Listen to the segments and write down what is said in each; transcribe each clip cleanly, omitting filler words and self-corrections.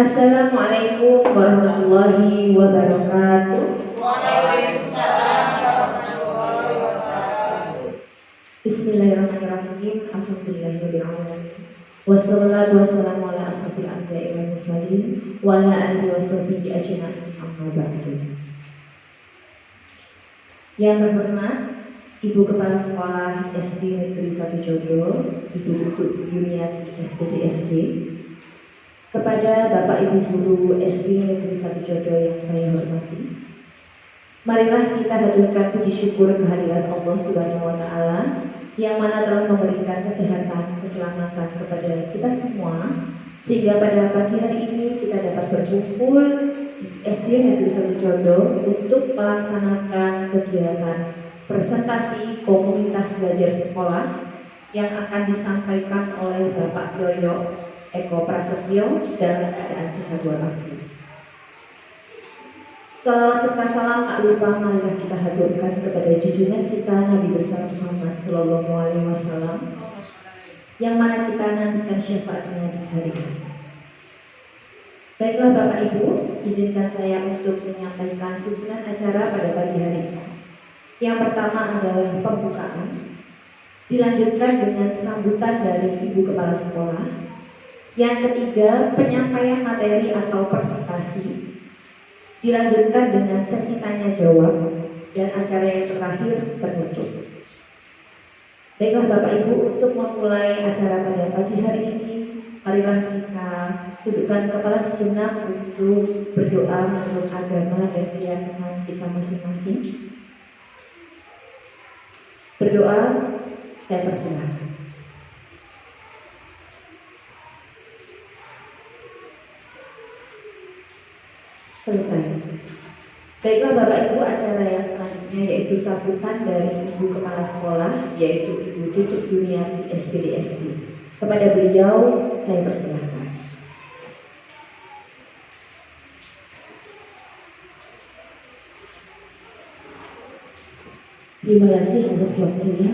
Assalamualaikum warahmatullahi wabarakatuh. Waalaikumsalam warahmatullahi wabarakatuh. Bismillahirrahmanirrahim. Alhamdulillahirabbil alamin. Wassalatu wassalamu ala asrofil anbiya'i wal mursalin wa ala alihi washabihi ajmain. Amma ba'du. Yang terhormat Ibu Kepala Sekolah SD Negeri 1 Jodo, Ibu Tutut Yuniati SPDSD, kepada Bapak Ibu Guru SD Negeri 1 Jodo yang saya hormati, marilah kita haturkan puji syukur kehadiran Allah Subhanahu wa Ta'ala yang mana telah memberikan kesehatan, keselamatan kepada kita semua, sehingga pada pagi hari ini kita dapat berkumpul di SD Negeri 1 Jodo untuk melaksanakan kegiatan presentasi komunitas belajar sekolah yang akan disampaikan oleh Bapak Yoyo Eko Prasetyo dalam keadaan sehat walafiat. Salawat serta salam tak lupa marilah kita haturkan kepada junjungan kita Nabi besar Muhammad Sallallahu Alaihi Wasallam yang mana kita nantikan syafaatnya di hari ini. Baiklah Bapak Ibu, izinkan saya untuk menyampaikan susunan acara pada pagi hari ini. Yang pertama adalah pembukaan, dilanjutkan dengan sambutan dari Ibu Kepala Sekolah. Yang ketiga, penyampaian materi atau presentasi, dilanjutkan dengan sesi tanya jawab, dan acara yang terakhir penutup. Baiklah Bapak Ibu, untuk memulai acara pada pagi hari ini, marilah kita dudukkan kepala sejenak untuk berdoa menurut agama dan keyakinan kita masing-masing. Berdoa, saya persilahkan. Selesai. Baiklah Bapak Ibu, acara yang selanjutnya yaitu sambutan dari Ibu Kepala Sekolah, yaitu Ibu Tutut Yuniati SPDSD. Kepada beliau, saya persilahkan. Terima kasih atas waktunya.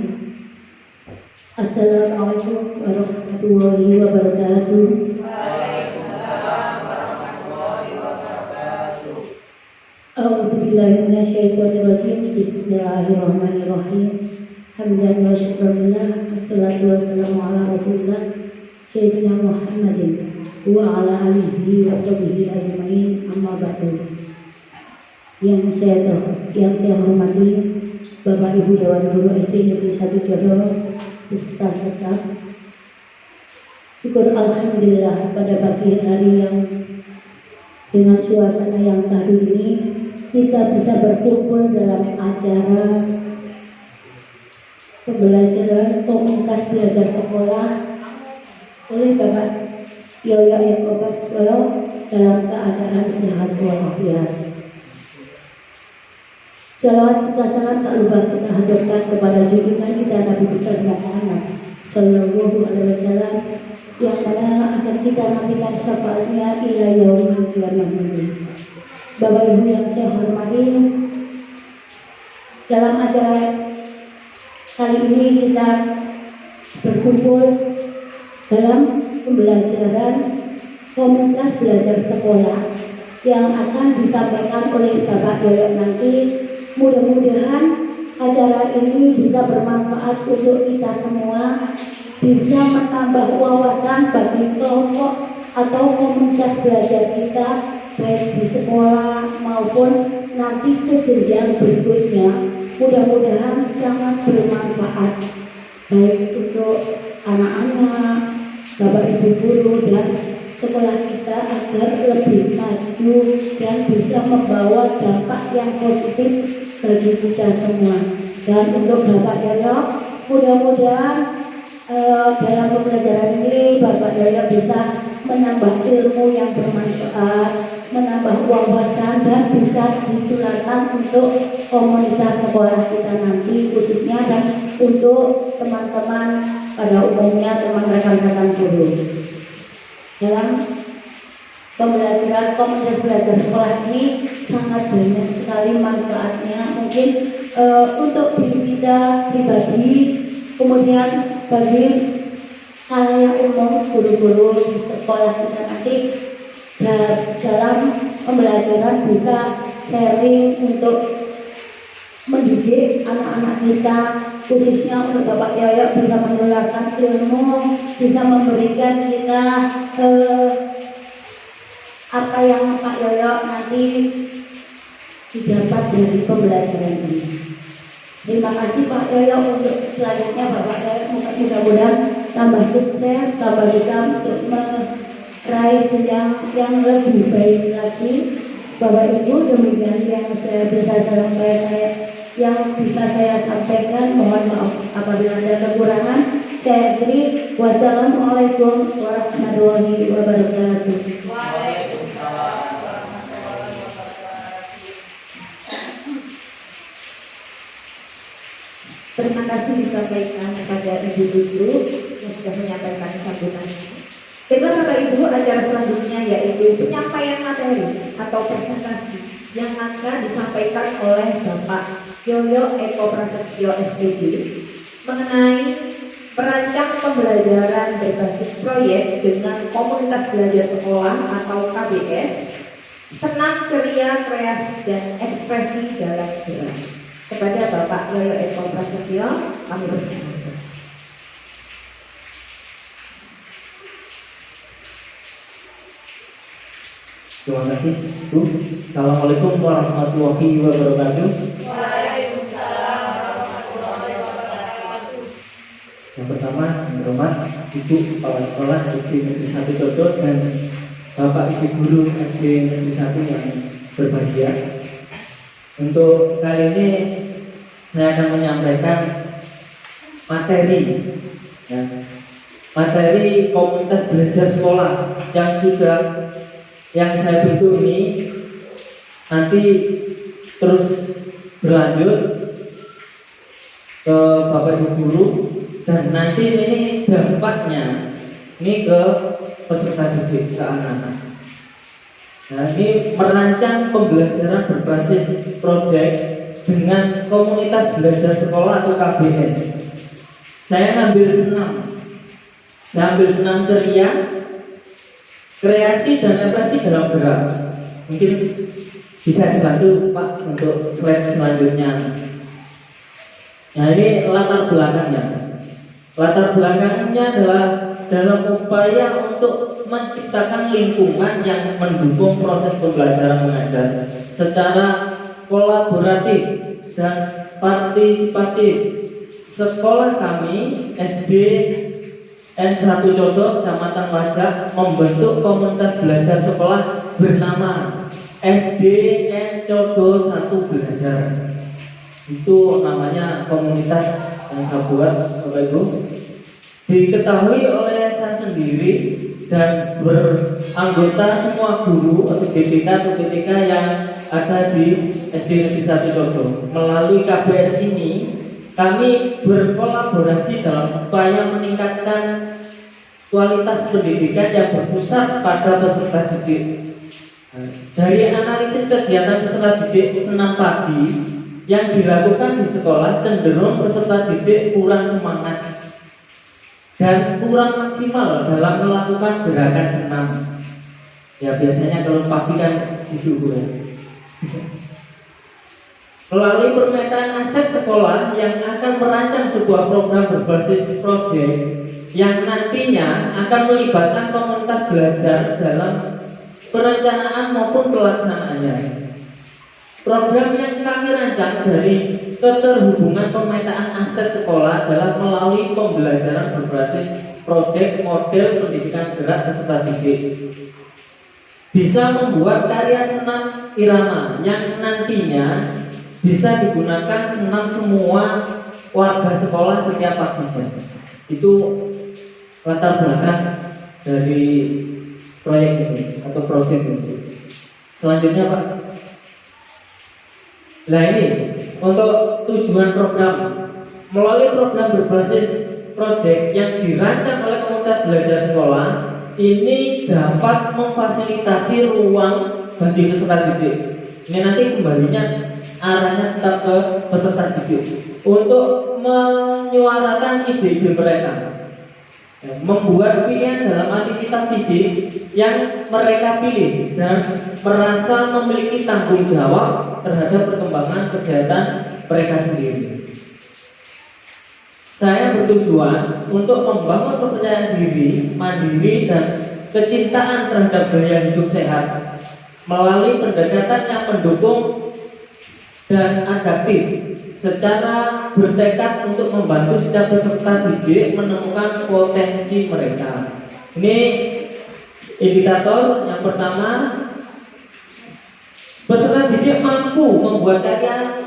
Assalamualaikum warahmatullahi wabarakatuh. Waalaikumsalam warahmatullahi wabarakatuh. A'udzubillahi minasyaitonir rajim. Bismillahirrahmanirrahim. Hamdan wa syukurillah. Wassalatu wassalamu ala Rasulillah Sayyidina Muhammadin wa ala alihi wa sahbihi ajmain. Amma ba'du. Yang saya hormati Bapak Ibu Dewan Guru SD Negeri 1 Jodo beserta staff. Syukur alhamdulillah pada pagi hari yang dengan suasana yang sahdu ini kita bisa berkumpul dalam acara pembelajaran komunitas belajar sekolah oleh Bapak Yoyo Eko Prasetyo dalam keadaan sehat walafiat. Salawat serta salam tak lupa kita haturkan kepada junjungan kita Nabi besar Muhammad Sallallahu Alaihi Wasallam yang mana akan kita nantikan syafaatnya ila yaumil qiyamah ini. Bapak Ibu yang saya hormati, dalam acara kali ini kita berkumpul dalam pembelajaran komunitas belajar sekolah yang akan disampaikan oleh Bapak Yoyo nanti. Mudah-mudahan acara ini bisa bermanfaat untuk kita semua, bisa menambah wawasan bagi kelompok atau komunitas belajar kita, baik di sekolah maupun nanti ke jenjang berikutnya. Mudah-mudahan sangat bermanfaat, baik untuk anak-anak, Bapak Ibu guru dan sekolah kita agar lebih maju dan bisa membawa dampak yang positif bagi kita semua. Dan untuk Bapak Yoyo, mudah-mudahan dalam pembelajaran ini Bapak Yoyo bisa menambah ilmu yang bermanfaat, menambah wawasan dan bisa ditularkan untuk komunitas sekolah kita nanti khususnya dan untuk teman-teman pada umumnya, teman rekan-rekan guru. Dalam pembelajaran komunitas belajar sekolah ini sangat banyak sekali manfaatnya, mungkin untuk diri kita pribadi, kemudian bagi halayak umum, guru-guru di sekolah kita nanti dalam pembelajaran bisa sharing untuk mendidik anak-anak kita, khususnya untuk Bapak Yoyo bisa menularkan ilmu, bisa memberikan kita apa yang Pak Yoyo nanti didapat dari pembelajaran ini. Terima kasih Pak Yoyo. Untuk selanjutnya Bapak Yoyo mudah-mudahan tambah sukses, tambah bisa untuk meraih yang lebih baik lagi. Bapak Ibu, demikian yang saya bisa sampaikan. Mohon maaf apabila ada kekurangan. Saya akhiri. Wassalamualaikum warahmatullahi wabarakatuh. Terima kasih disampaikan kepada Ibu Guru yang sudah menyampaikan sambutannya. Baiklah Bapak Ibu, acara selanjutnya yaitu penyampaian materi atau presentasi yang akan disampaikan oleh Bapak Yoyo Eko Prasetyo SPD mengenai merancang pembelajaran berbasis proyek dengan komunitas belajar sekolah atau KBS, senam ceria, kreasi dan ekspresi dalam gerak. Kepada Bapak Yoyo Eko Prasetyo, kami persilakan. Terima kasih, Bu. Assalamualaikum warahmatullahi wabarakatuh. Waalaikumsalam warahmatullahi wabarakatuh. Yang pertama, yang hormat Ibu Kepala Sekolah SD Negeri 1 Codot dan Bapak Ibu Guru SD Negeri 1 yang berbahagia. Untuk kali ini saya akan menyampaikan materi, ya, materi komunitas belajar sekolah yang saya bentuk ini nanti terus berlanjut ke Bapak Ibu Guru dan nanti ini dampaknya ini ke peserta didik, ke anak-anak. Nah, ini merancang pembelajaran berbasis proyek dengan komunitas belajar sekolah atau KBS. Saya ngambil senam ceria, kreasi dan ekspresi dalam gerak. Mungkin bisa dibantu Pak untuk slide selanjutnya. Nah, ini latar belakangnya. Latar belakangnya adalah dalam upaya untuk menciptakan lingkungan yang mendukung proses pembelajaran mengajar secara kolaboratif dan partisipatif. Sekolah kami SD N1 Codot, Kecamatan Wajak, membentuk komunitas belajar sekolah bernama SD N Codot 1 Belajar. Itu namanya komunitas yang saya buat, Bapak Ibu. Diketahui oleh saya sendiri dan beranggota semua guru atau DPK atau PTK yang ada di SD Negeri 1 Codot. Melalui KBS ini kami berkolaborasi dalam upaya meningkatkan kualitas pendidikan yang berpusat pada peserta didik. Dari analisis kegiatan peserta didik senam pagi yang dilakukan di sekolah, cenderung peserta didik kurang semangat dan kurang maksimal dalam melakukan gerakan senam. Ya, biasanya kalau pagi kan duduk ya. Melalui pemetaan aset sekolah yang akan merancang sebuah program berbasis proyek yang nantinya akan melibatkan komunitas belajar dalam perencanaan maupun pelaksanaannya. Program yang kami rancang dari keterhubungan pemetaan aset sekolah adalah melalui pembelajaran berbasis proyek model pendidikan gerak peserta didik. Bisa membuat karya senam irama yang nantinya bisa digunakan senam semua warga sekolah setiap paginya. Itu latar belakang dari proyek ini atau proyek ini. Selanjutnya Pak. Nah, ini untuk tujuan program. Melalui program berbasis proyek yang dirancang oleh komunitas belajar sekolah, ini dapat memfasilitasi ruang bagi peserta didik. Ini nanti kembalinya arahnya tetap ke peserta didik untuk menyuarakan ide-ide mereka, membuat pilihan dalam aktivitas aktivitas fisik yang mereka pilih dan merasa memiliki tanggung jawab terhadap perkembangan kesehatan mereka sendiri. Saya bertujuan untuk membangun kepercayaan diri, mandiri, dan kecintaan terhadap gaya hidup sehat melalui pendekatan yang mendukung dan adaptif, secara bertekad untuk membantu setiap peserta didik menemukan potensi mereka. Ini indikator yang pertama, peserta didik mampu membuat karya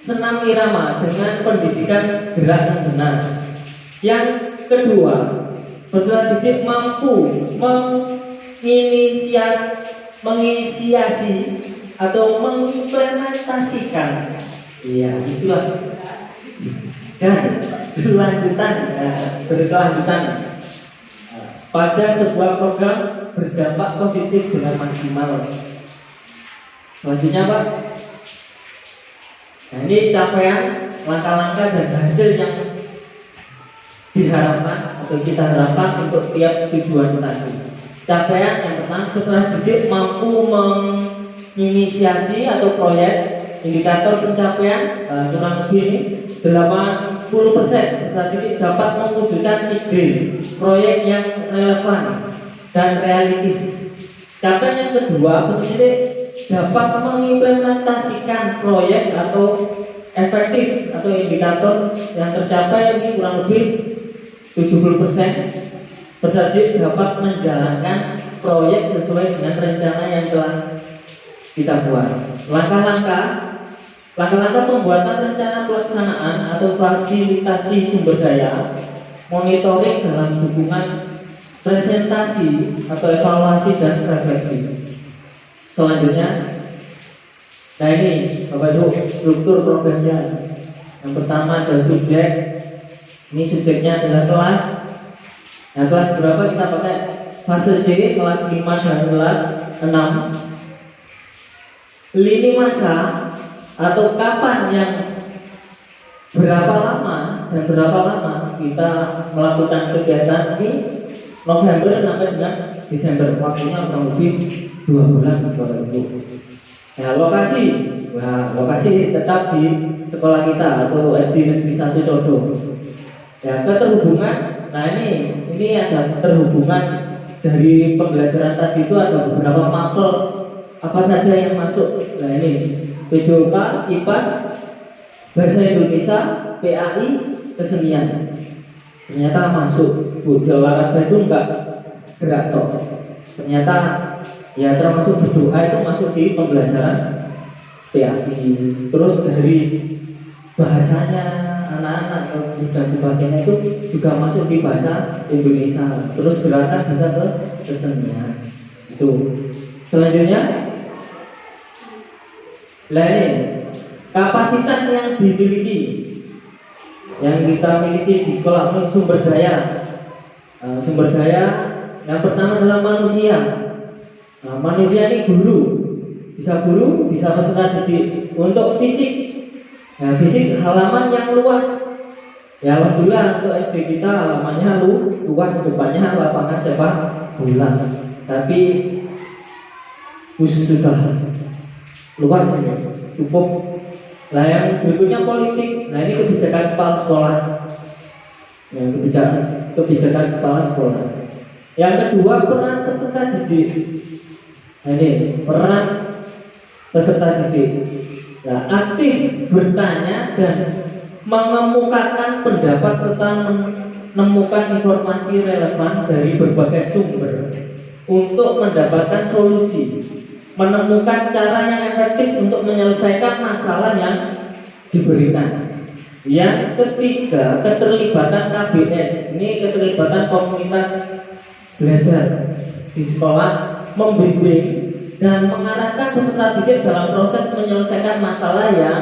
senam irama dengan pendidikan gerak yang benar. Yang kedua, peserta didik mampu menginisiasi atau mengimplementasikan, iya itulah, dan berkelanjutan pada sebuah program berdampak positif dengan maksimal. Selanjutnya Pak, nah, ini capaian, langkah-langkah dan hasil yang diharapkan atau kita harapkan untuk tiap tujuan tadi. Capaian yang pertama, peserta didik mampu menginisiasi atau proyek. Indikator pencapaian kurang lebih 80% peserta didik dapat mewujudkan ide proyek yang relevan dan realistis. Capaian yang kedua, peserta didik dapat mengimplementasikan proyek atau efektif, atau indikator yang tercapai ini kurang lebih 70%. Peserta didik dapat menjalankan proyek sesuai dengan rencana yang telah kita buat. Langkah-langkah pembuatan rencana pelaksanaan atau fasilitasi sumber daya, monitoring dalam dukungan presentasi atau evaluasi dan refleksi. Selanjutnya, nah ini Bapak Ibu, struktur programnya. Yang pertama adalah subjek. Ini subjeknya adalah kelas. Nah, kelas berapa kita pakai? Fase D, kelas 5 dan kelas 6. Lini masa atau kapan yang berapa lama dan berapa lama kita melakukan kegiatan ini, November sampai dengan Desember, waktunya kurang lebih 2 bulan Bapak Ibu. Nah, lokasi tetap di sekolah kita atau SD Negeri 1 Codo. Ya, keterhubungan. Nah, ini ada terhubungan dari pembelajaran tadi itu, ada beberapa mapel apa saja yang masuk. Nah, ini PJOK, IPAS, Bahasa Indonesia, PAI, Kesenian. Ternyata masuk. Olahraga itu enggak gerak toh. Ternyata ya termasuk berdoa itu masuk di pembelajaran PAI. Terus dari bahasanya anak-anak dan sebagainya itu juga masuk di bahasa Indonesia. Terus gerakan bisa ke kesenian. Itu. Selanjutnya, lain kapasitas yang dimiliki, yang kita miliki di sekolah ini sumber daya. Sumber daya yang pertama adalah manusia. Nah, manusia ini guru, bisa peserta didik. Untuk fisik, nah, fisik halaman yang luas. Ya, alhamdulillah untuk SD kita halamannya luas, depannya lapangan sepak bola. Tapi khusus sudah luas ini, cukup. Nah, yang berikutnya politik. Nah, ini kebijakan kepala sekolah. Ya, kebijakan kepala sekolah. Yang kedua, peran peserta didik. Nah, ini peran peserta didik. Nah, aktif bertanya dan mengemukakan pendapat serta menemukan informasi relevan dari berbagai sumber untuk mendapatkan solusi, menemukan cara yang efektif untuk menyelesaikan masalah yang diberikan. Yang ketiga, keterlibatan KBS. Ini keterlibatan komunitas belajar di sekolah, membimbing dan mengarahkan peserta didik dalam proses menyelesaikan masalah yang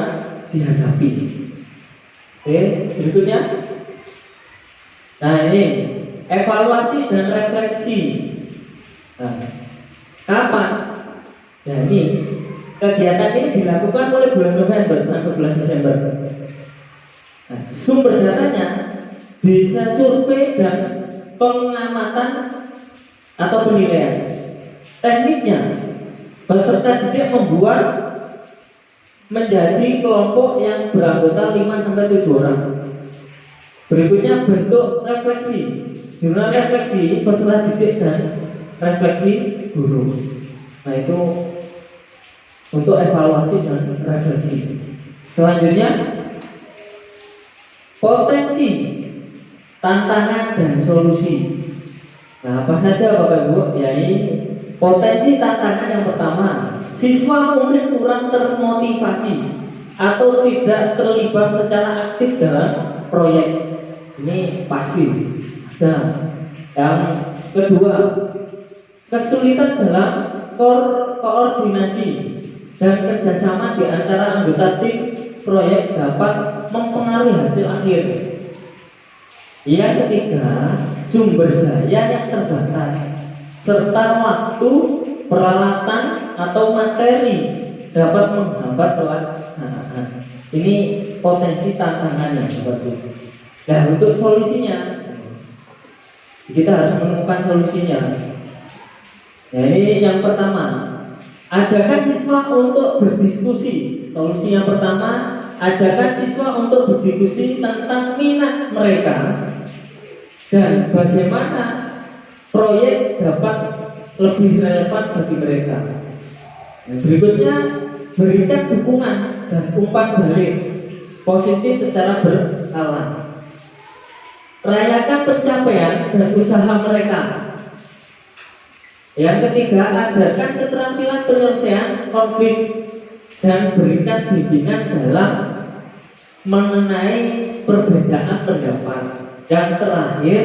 dihadapi. Oke, berikutnya. Nah, ini evaluasi dan refleksi. Nah, kapan? Nah, ini kegiatan ini dilakukan mulai bulan November sampai bulan Desember. Nah, sumber datanya bisa survei dan pengamatan atau penilaian. Tekniknya, peserta didik membuat menjadi kelompok yang beranggota 5-7 orang. Berikutnya bentuk refleksi. Jurnal refleksi peserta didik dan refleksi guru. Nah, itu untuk evaluasi dan refleksi. Selanjutnya, potensi, tantangan dan solusi. Nah, apa saja Bapak Ibu? Ya, ini potensi tantangan yang pertama, siswa mungkin kurang termotivasi atau tidak terlibat secara aktif dalam proyek. Ini pasti ada. Yang kedua, kesulitan dalam koordinasi dan kerjasama di antara anggota tim proyek dapat mempengaruhi hasil akhir. Yang ketiga, sumber daya yang terbatas serta waktu, peralatan atau materi dapat menghambat pelaksanaan. Ini potensi tantangannya seperti itu. Nah, untuk solusinya kita harus menemukan solusinya. Nah, ini yang pertama, ajakan siswa untuk berdiskusi. Solusi yang pertama, ajakan siswa untuk berdiskusi tentang minat mereka dan bagaimana proyek dapat lebih relevan bagi mereka. Berikutnya, berikan dukungan dan umpan balik positif secara berkala. Rayakan pencapaian dan usaha mereka. Yang ketiga, ajarkan keterampilan penyelesaian konflik dan berikan bimbingan dalam mengenai perbedaan pendapat. Yang terakhir,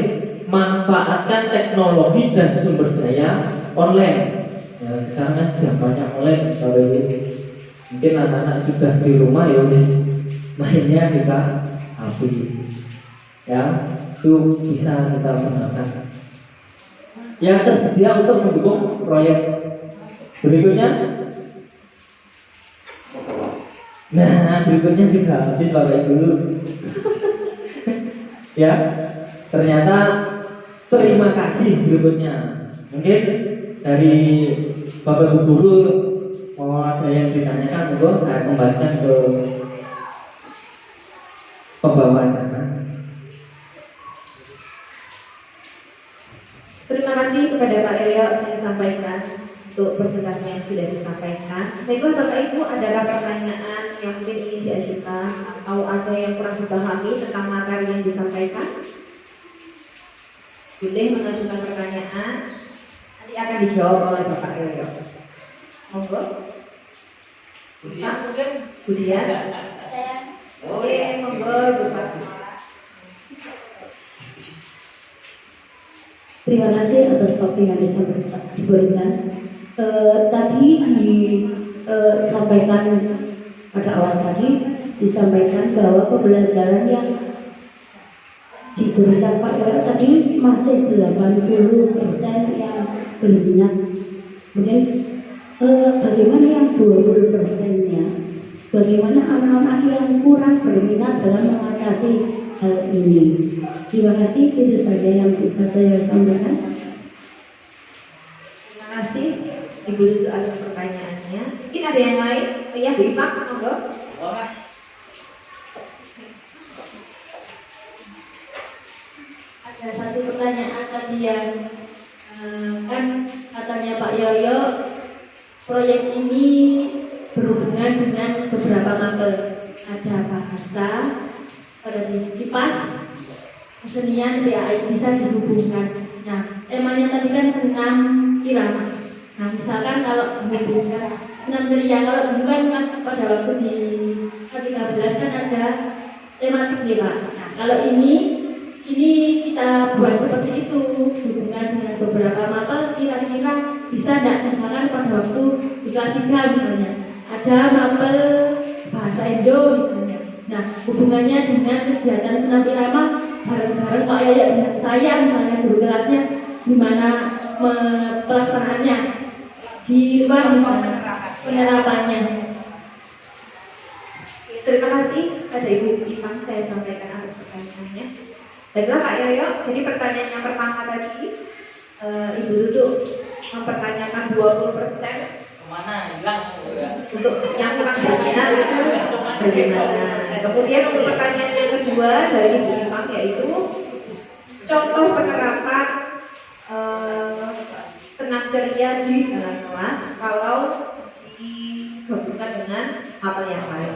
manfaatkan teknologi dan sumber daya online. Ya, sekarang kan zamannya online, kalau mungkin anak-anak sudah di rumah ya mainnya di HP. Ya, itu bisa kita gunakan. Yang tersedia untuk mendukung proyek. Berikutnya, nah berikutnya sudah habis Bapak Ibu. Ya, ternyata terima kasih berikutnya. Mungkin dari Bapak Ibu guru mau ada yang ditanyakan, monggo saya kembalikan ke pembawaan. Terima kasih kepada Pak Yoyo saya sampaikan untuk presentasi yang sudah disampaikan. Baiklah Bapak Ibu, adakah pertanyaan yang mungkin ingin diajukan atau ada yang kurang dipahami tentang materi yang disampaikan? Boleh mengajukan pertanyaan, nanti akan dijawab oleh Bapak Yoyo. Monggo. Budian. Saya. Oke, monggo Ibu Pak. Terima kasih atas waktu yang diberikan. Tadi disampaikan pada awal tadi disampaikan bahwa pembelajaran yang diberikan Pak Yoyo tadi masih 80% yang berminat. Kemudian bagaimana yang 20%-nya? Bagaimana anak-anak yang kurang berminat dalam mengatasi hal ini? Terima kasih, itu saja yang bisa saya sampaikan. Terima kasih Ibu Susu atas pertanyaannya. Mungkin ada yang lain? Ya, Bu Ipang, monggo. Ada satu pertanyaan tadi yang kan katanya Pak Yoyo, proyek ini berhubungan dengan beberapa mapel. Ada bahasa, ada kipas, kesenian, PAI bisa dihubungkan. Nah, temanya tadi kan senam irama. Nah, misalkan kalau dihubungkan senam ceria, kalau dihubungkan kan pada waktu di ke-13 kan ada tematik nih Pak. Nah, kalau ini kita buat seperti itu, hubungan dengan beberapa mapel, kira-kira bisa tidak? Misalkan pada waktu di kelas 3 misalnya ada mapel bahasa Indo misalnya. Nah, hubungannya dengan kegiatan senam irama bareng-bareng Pak Yoyo dengan saya misalnya guru kelasnya, gimana pelaksanaannya di luar misalnya penerapannya. Terima kasih pada Ibu Ipang, saya sampaikan atas pertanyaannya. Baiklah Pak Yoyo, jadi pertanyaan yang pertama tadi Ibu Tutu mempertanyakan 20% Kemana hilang? untuk yang kurang berminat itu bagaimana. Kemudian untuk pertanyaan yang kedua dari Ibu Ipang yaitu contoh penerapan senam ceria di dalam kelas kalau digabungkan dengan apel yang lain.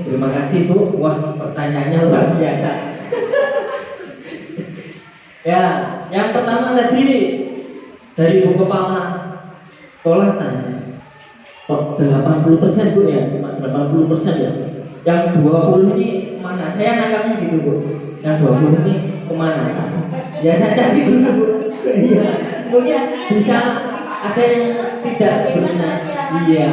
Terima kasih Bu. Wah, pertanyaannya luar biasa. Ya, yang pertama tadi dari Bu Kepala Sekolah tanya, kok 80% Bu ya, cuma 80% ya. Yang 20 ini mana? Saya nangkapnya gitu Bu. Yang 20 ini kemana? Ya saya cari dulu Bu. Iya, mungkin bisa ada yang tidak berminat. Iya.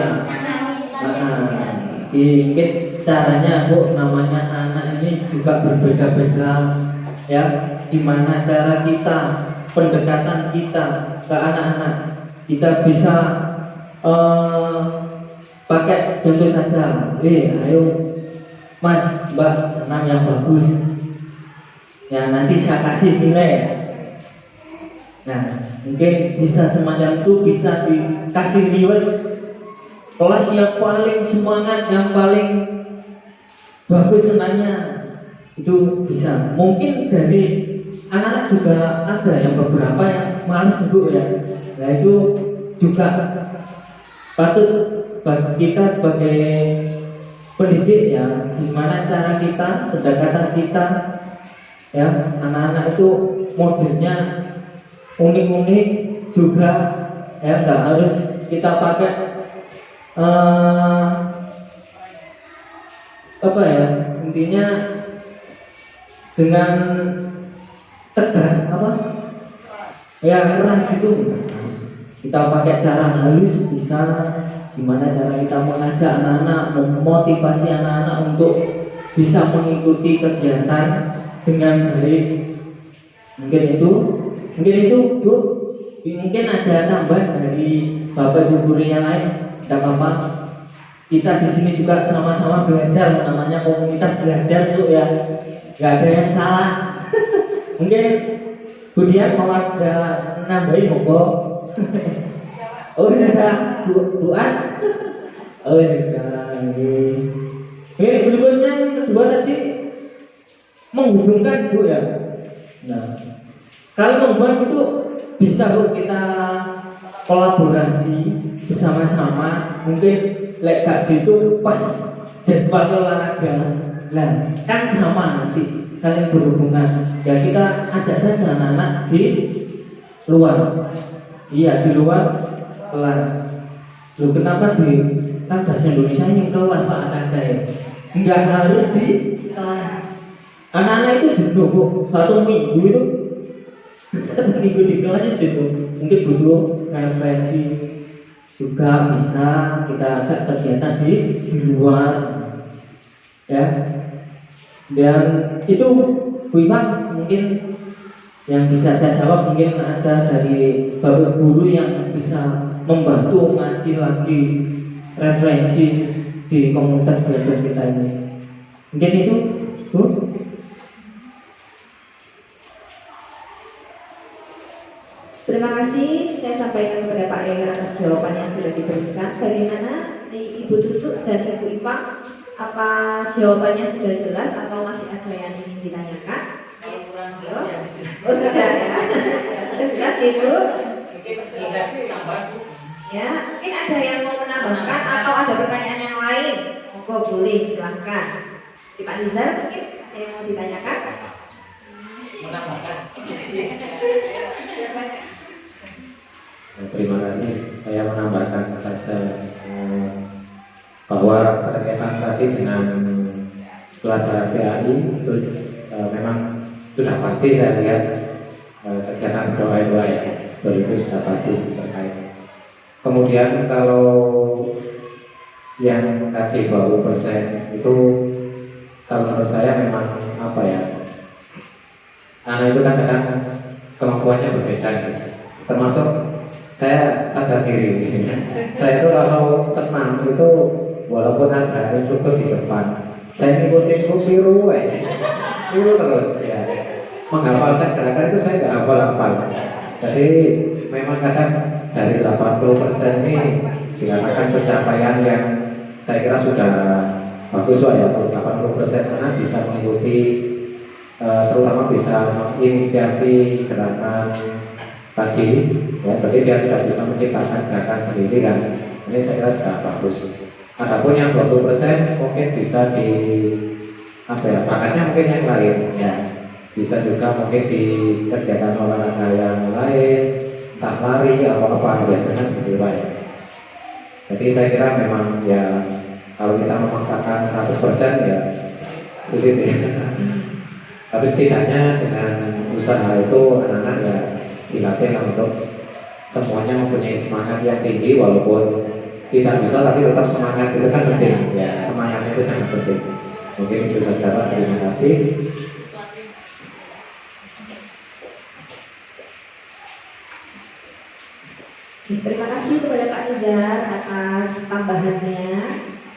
Mungkin caranya Bu, namanya anak ini juga berbeda-beda ya. Gimana cara kita, pendekatan kita ke anak-anak, kita bisa pakai contoh saja. Ayo Mas, Mbak, senam yang bagus ya, nanti saya kasih nilai. Nah, mungkin bisa semacam itu, bisa dikasih nilai kelas yang paling semangat, yang paling bagus senamnya, itu bisa. Mungkin dari anak-anak juga ada yang beberapa yang malas Bu ya. Nah itu juga patut bagi kita sebagai pendidik ya, gimana cara kita, pendekatan kita ya. Anak-anak itu modelnya unik-unik juga ya, nggak harus kita pakai apa ya, intinya dengan tegas apa ya, keras itu. Kita pakai cara halus bisa. Gimana cara kita mengajak anak-anak, memotivasi anak-anak untuk bisa mengikuti kegiatan dengan baik. Mungkin itu Bu. Mungkin ada tambahan dari Bapak Ibu guru yang lain, tidak apa-apa. Kita di sini juga sama-sama belajar, namanya komunitas belajar Bu ya. Nggak ada yang salah. Mungkin kemudian mau ada nambahin monggo. Oh sudah doa. Oh sudah. Berikutnya yang kedua tadi menghubungkan Bu ya. Nah, kalau menghubungkan itu bisa Bu, kita kolaborasi bersama-sama. Mungkin gak gitu pas jadwal olahraga. Nah, kan sama nanti saling berhubungan. Ya kita ajak saja anak-anak di luar. Iya, di luar kelas. Loh, kenapa kan bahasa Indonesia ini kelas Pak ada ya? Enggak harus di kelas. Anak-anak itu jenuh Bu, 1 minggu itu 1 minggu di kelas itu jenuh. Mungkin butuh referensi juga, bisa kita ajak kegiatan di luar ya. Dan itu Bu Iman mungkin yang bisa saya jawab. Mungkin ada dari Bapak guru yang bisa membantu ngasih lagi referensi di komunitas belajar kita ini. Mungkin itu Bu. Terima kasih, saya sampaikan kepada Pak Ega atas jawaban yang sudah diberikan. Bagaimana Ibu Tutut dan Ibu Ipang, apa jawabannya sudah jelas atau masih ada yang ingin ditanyakan? Oh sudah ya, sudah jelas Ibu. Ya, mungkin ada yang mau menambahkan atau ada pertanyaan yang lain? Monggo boleh, silahkan. Di Pak Nizar mungkin ada yang mau ditanyakan? Menambahkan. Terima kasih. Saya menambahkan saja bahwa berkaitan tadi dengan pelajaran PAI itu memang sudah pasti saya lihat kegiatan doa-doa ya, itu sudah pasti terkait. Kemudian kalau yang tadi 20% itu kalau menurut saya memang apa ya, anak itu kadang kemampuannya berbeda gitu. Termasuk saya sadar diri saya itu kalau senam itu walaupun ada instruktur di depan, saya ngikutin piru terus ya, menghafalkan gerakan itu saya nggak hafal-hafal. Jadi memang kadang dari 80% ini dikatakan pencapaian yang saya kira sudah bagus lah ya. 80% karena bisa mengikuti terutama bisa menginisiasi gerakan tadi ya, berarti dia sudah bisa menciptakan gerakan sendiri kan. Ini saya kira sudah bagus. Adapun yang 20% mungkin bisa di apa ya, bakatnya mungkin yang lain ya. Bisa juga mungkin di kegiatan olahraga yang lain, entah lari atau apa, biasanya seperti itu ya. Jadi saya kira memang ya kalau kita memaksakan 100% ya sulit ya. Tapi setidaknya dengan usaha itu anak-anak ya dilatih untuk semuanya mempunyai semangat yang tinggi, walaupun tidak bisa tapi tetap semangat itu kan penting ya, semangat itu sangat penting. Mungkin itu saja Pak, terima kasih. Terima kasih kepada Pak Nizar atas tambahannya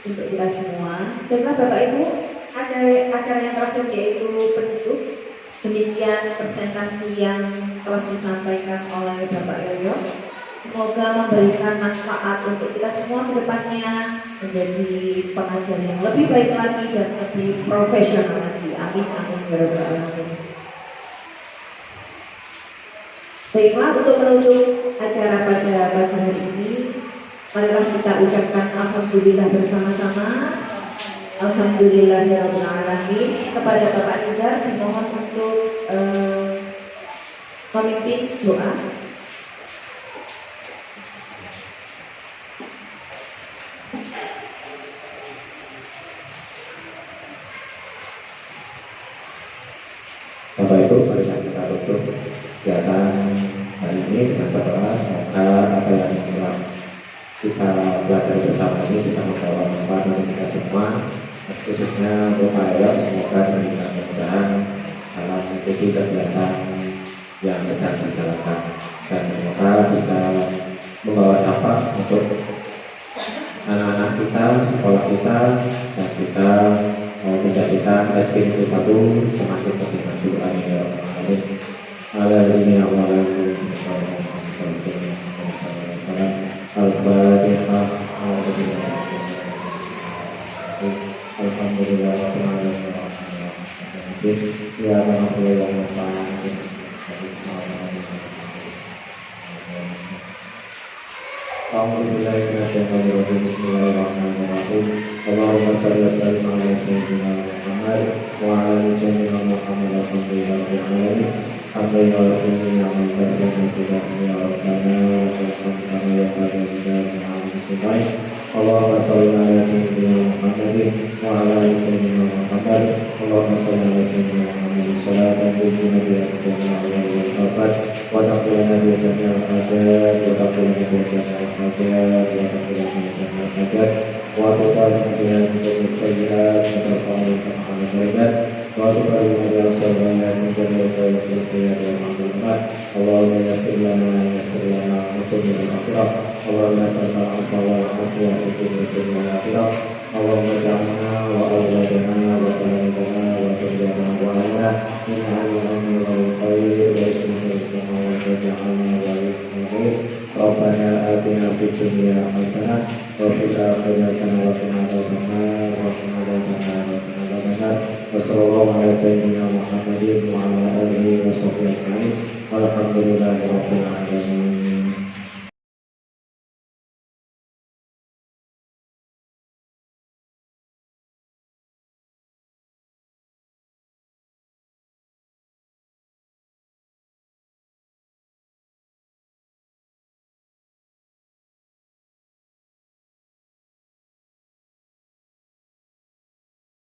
untuk kita semua. Baiklah Bapak Ibu, acara yang terakhir yaitu penutup. Demikian presentasi yang telah disampaikan oleh Bapak Yoyo. Semoga memberikan manfaat untuk kita semua ke depannya, menjadi pengajar yang lebih baik lagi dan lebih profesional lagi. Amin, amin, ya rabbal alamin. Baiklah, untuk menutup acara pada pagi hari ini, marilah kita ucapkan alhamdulillah bersama-sama. Alhamdulillahirabbil alamin. Kepada Bapak Nizar dimohon untuk memimpin doa. Bapak Ibu, mari kita tutup kegiatan hari ini dengan berdoa. Semoga apa yang telah kita belajar bersama ini bisa membawa manfaat bagi kita semua, khususnya untuk Pak Yoyo. Semoga dengan mudah-mudahan dalam mengikuti kegiatan yang sedang dijalankan, dan semoga bisa membawa dampak untuk anak-anak kita, sekolah kita, dan kita menjadikan SD Negeri 1 semakin lebih maju. Amin ya rabbal alamin. Al-Fatihah. Alhamdulillah. Ya Bismillahirrahmanirrahim. Allahumma shalli wa sallim ala sayyidina Muhammad wa ala ali sayyidina Muhammad. Alhamdulillahirabbil alamin. Alhamdulillah rasulina wa sallallahu ya rabbana wa sallallahu ya rabbana. Allahumma shalli ala sayyidina Muhammad wa ala ali sayyidina Muhammad. Allahumma shalli ala sayyidina Muhammad salatan tu'minu biha wa barakatuh. Wadaqulana bi jami'il hajat, wadaqulana bi jami'il hajat, wadaqulana bi jami'il hajat, wa tuqalina bi jami'il sayyi'at, wa tarfa'una bi darajat, wa tuqalina bi as-salihina min jami'il khairat wa ma'lumat. Allahumma yassir lana wa tuqil al-akhirah. Allahumma yassir al-afwa wal afwa wa tuqil al-akhirah. Allahumma ja'alna wa awladana wa talibana wa surdana wa alana min al-amri wal khair wa ismihil وجعلنا وليا ربنا آتنا في الدنيا حسنة وفي الآخرة حسنة وقنا عذاب النار وقنا عذاب النار وقنا عذاب النار وصلى الله على سيدنا محمد وعلى آله وصحبه أجمعين والحمد لله رب العالمين.